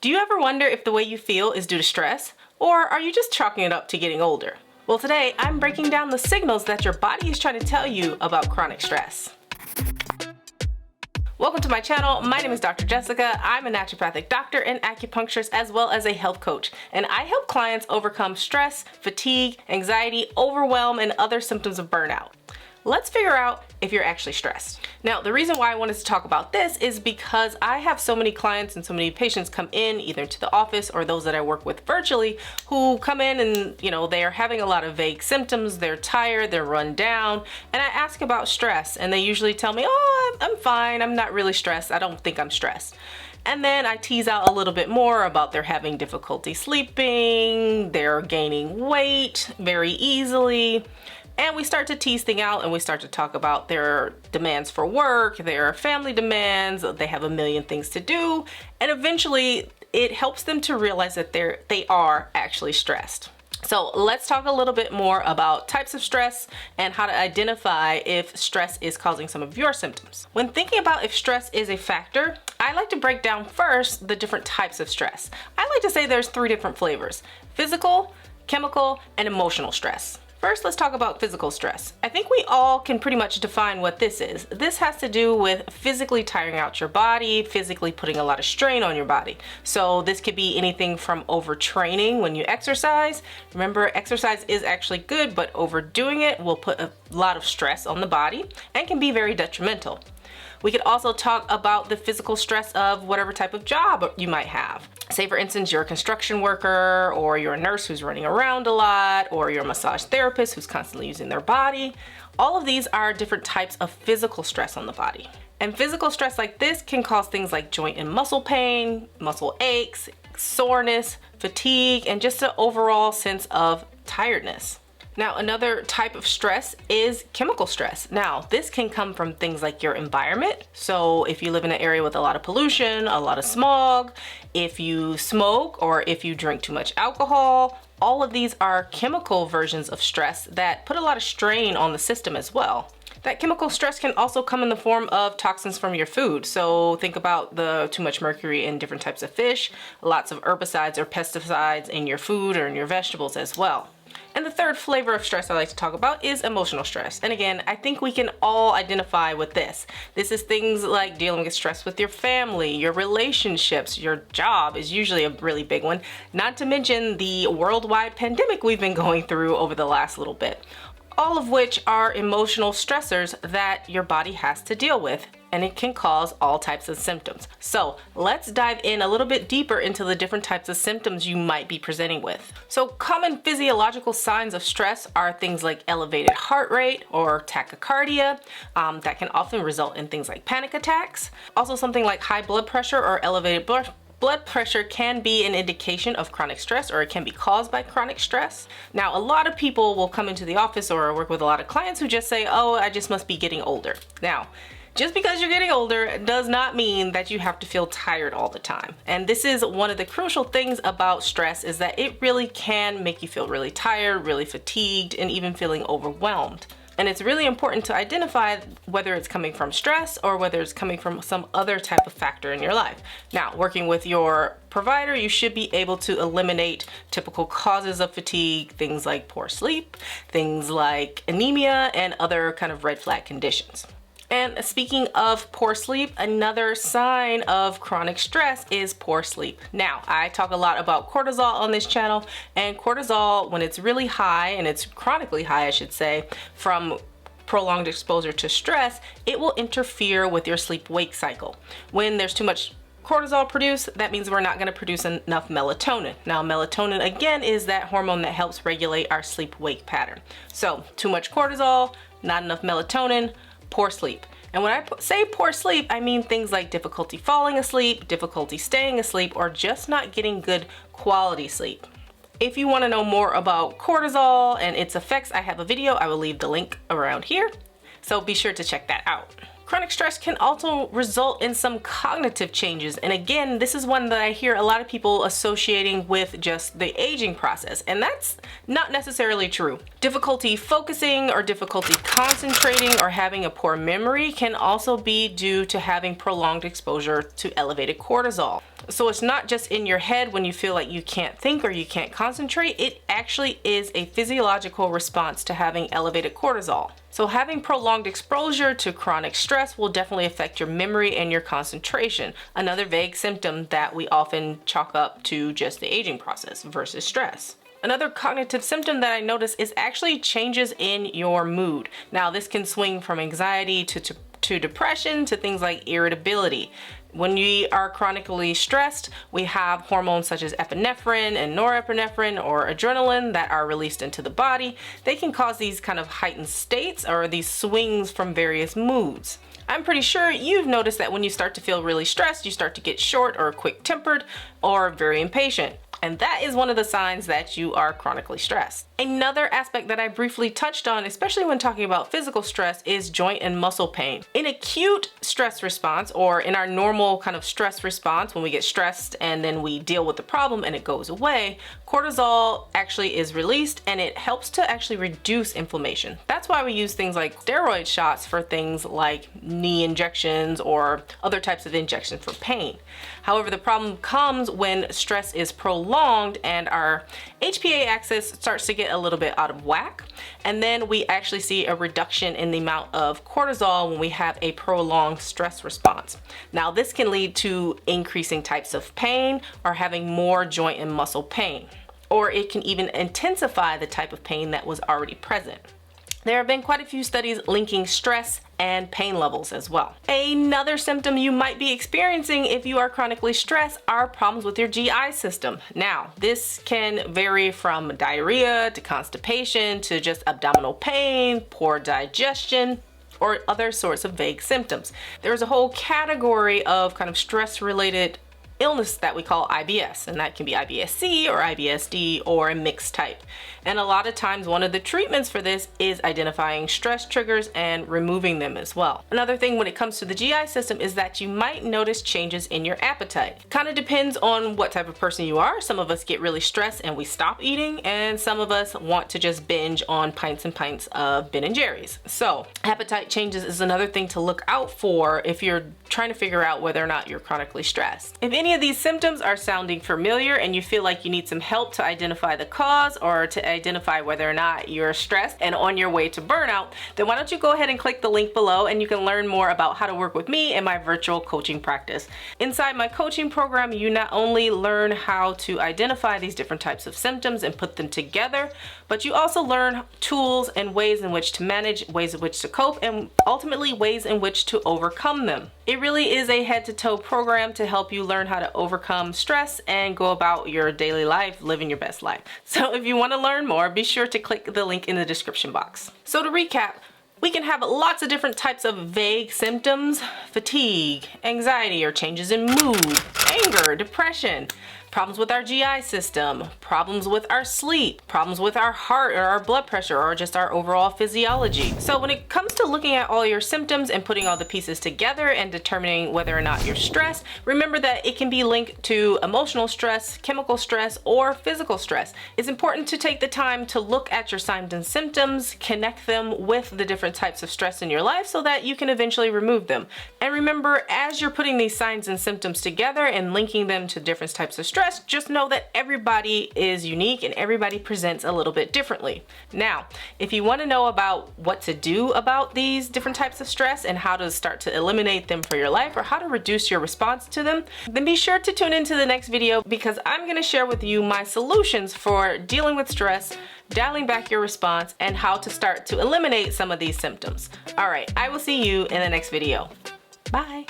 Do you ever wonder if the way you feel is due to stress, or are you just chalking it up to getting older? Well, today I'm breaking down the signals that your body is trying to tell you about chronic stress. Welcome to my channel. My name is Dr. Jessica. I'm a naturopathic doctor and acupuncturist as well as a health coach, and I help clients overcome stress, fatigue, anxiety, overwhelm, and other symptoms of burnout. Let's figure out if you're actually stressed. Now, the reason why I wanted to talk about this is because I have so many clients and so many patients come in either to the office or those that I work with virtually who come in and, they're having a lot of vague symptoms, they're tired, they're run down, and I ask about stress and they usually tell me, oh, I'm fine, I'm not really stressed, I don't think I'm stressed. And then I tease out a little bit more about they're having difficulty sleeping, they're gaining weight very easily. And we start to tease things out and we start to talk about their demands for work, their family demands, they have a million things to do. And eventually it helps them to realize that they are actually stressed. So let's talk a little bit more about types of stress and how to identify if stress is causing some of your symptoms. When thinking about if stress is a factor, I like to break down first the different types of stress. I like to say there's 3 different flavors: physical, chemical, and emotional stress. First, let's talk about physical stress. I think we all can pretty much define what this is. This has to do with physically tiring out your body, physically putting a lot of strain on your body. So this could be anything from overtraining when you exercise. Remember, exercise is actually good, but overdoing it will put a lot of stress on the body and can be very detrimental. We could also talk about the physical stress of whatever type of job you might have. Say for instance, you're a construction worker, or you're a nurse who's running around a lot, or you're a massage therapist who's constantly using their body. All of these are different types of physical stress on the body. And physical stress like this can cause things like joint and muscle pain, muscle aches, soreness, fatigue, and just an overall sense of tiredness. Now, another type of stress is chemical stress. Now, this can come from things like your environment. So if you live in an area with a lot of pollution, a lot of smog, if you smoke, or if you drink too much alcohol, all of these are chemical versions of stress that put a lot of strain on the system as well. That chemical stress can also come in the form of toxins from your food. So think about the too much mercury in different types of fish, lots of herbicides or pesticides in your food or in your vegetables as well. And the third flavor of stress I like to talk about is emotional stress. And again, I think we can all identify with this. This is things like dealing with stress with your family, your relationships, your job is usually a really big one, not to mention the worldwide pandemic we've been going through over the last little bit. All of which are emotional stressors that your body has to deal with, and it can cause all types of symptoms. So let's dive in a little bit deeper into the different types of symptoms you might be presenting with. So common physiological signs of stress are things like elevated heart rate or tachycardia. That can often result in things like panic attacks. Also something like high blood pressure or elevated blood pressure can be an indication of chronic stress, or it can be caused by chronic stress. Now, a lot of people will come into the office or work with a lot of clients who just say, oh, I just must be getting older. Now, just because you're getting older does not mean that you have to feel tired all the time. And this is one of the crucial things about stress, is that it really can make you feel really tired, really fatigued, and even feeling overwhelmed. And it's really important to identify whether it's coming from stress or whether it's coming from some other type of factor in your life. Now, working with your provider, you should be able to eliminate typical causes of fatigue, things like poor sleep, things like anemia, and other kind of red flag conditions. And speaking of poor sleep, another sign of chronic stress is poor sleep. Now, I talk a lot about cortisol on this channel, and cortisol, when it's really high, and it's chronically high, I should say, from prolonged exposure to stress, it will interfere with your sleep-wake cycle. When there's too much cortisol produced, that means we're not going to produce enough melatonin. Now, melatonin, again, is that hormone that helps regulate our sleep-wake pattern. So, too much cortisol, not enough melatonin, poor sleep. And when I say poor sleep, I mean things like difficulty falling asleep, difficulty staying asleep, or just not getting good quality sleep. If you want to know more about cortisol and its effects, I have a video. I will leave the link around here. So be sure to check that out. Chronic stress can also result in some cognitive changes. And again, this is one that I hear a lot of people associating with just the aging process, and that's not necessarily true. Difficulty focusing or difficulty concentrating or having a poor memory can also be due to having prolonged exposure to elevated cortisol. So it's not just in your head when you feel like you can't think or you can't concentrate. It actually is a physiological response to having elevated cortisol. So having prolonged exposure to chronic stress will definitely affect your memory and your concentration, another vague symptom that we often chalk up to just the aging process versus stress. Another cognitive symptom that I notice is actually changes in your mood. Now, this can swing from anxiety to depression to things like irritability. When we are chronically stressed, we have hormones such as epinephrine and norepinephrine or adrenaline that are released into the body. They can cause these kind of heightened states or these swings from various moods. I'm pretty sure you've noticed that when you start to feel really stressed, you start to get short or quick-tempered or very impatient. And that is one of the signs that you are chronically stressed. Another aspect that I briefly touched on, especially when talking about physical stress, is joint and muscle pain. In acute stress response, or in our normal kind of stress response, when we get stressed and then we deal with the problem and it goes away, cortisol actually is released and it helps to actually reduce inflammation. That's why we use things like steroid shots for things like knee injections or other types of injections for pain. However, the problem comes when stress is prolonged and our HPA axis starts to get a little bit out of whack. And then we actually see a reduction in the amount of cortisol when we have a prolonged stress response. Now, this can lead to increasing types of pain or having more joint and muscle pain, or it can even intensify the type of pain that was already present. There have been quite a few studies linking stress and pain levels as well. Another symptom you might be experiencing if you are chronically stressed are problems with your GI system. Now, this can vary from diarrhea to constipation to just abdominal pain, poor digestion, or other sorts of vague symptoms. There's a whole category of kind of stress-related illness that we call IBS, and that can be IBS-C or IBS-D or a mixed type. And a lot of times one of the treatments for this is identifying stress triggers and removing them as well. Another thing when it comes to the GI system is that you might notice changes in your appetite. Kind of depends on what type of person you are. Some of us get really stressed and we stop eating, and some of us want to just binge on pints and pints of Ben and Jerry's. So appetite changes is another thing to look out for if you're trying to figure out whether or not you're chronically stressed. If any of these symptoms are sounding familiar and you feel like you need some help to identify the cause or to identify whether or not you're stressed and on your way to burnout, then why don't you go ahead and click the link below and you can learn more about how to work with me in my virtual coaching practice. Inside my coaching program, you not only learn how to identify these different types of symptoms and put them together, but you also learn tools and ways in which to manage, ways in which to cope, and ultimately ways in which to overcome them. It really is a head-to-toe program to help you learn how to overcome stress and go about your daily life, living your best life. So if you want to learn more, be sure to click the link in the description box. So to recap, we can have lots of different types of vague symptoms: fatigue, anxiety or changes in mood, anger, depression, problems with our GI system, problems with our sleep, problems with our heart or our blood pressure or just our overall physiology. So when it comes to looking at all your symptoms and putting all the pieces together and determining whether or not you're stressed, remember that it can be linked to emotional stress, chemical stress, or physical stress. It's important to take the time to look at your signs and symptoms, connect them with the different types of stress in your life so that you can eventually remove them. And remember, as you're putting these signs and symptoms together and linking them to different types of stress, just know that everybody is unique and everybody presents a little bit differently. Now, if you want to know about what to do about these different types of stress and how to start to eliminate them for your life or how to reduce your response to them, then be sure to tune into the next video because I'm going to share with you my solutions for dealing with stress, dialing back your response, and how to start to eliminate some of these symptoms. All right, I will see you in the next video. Bye.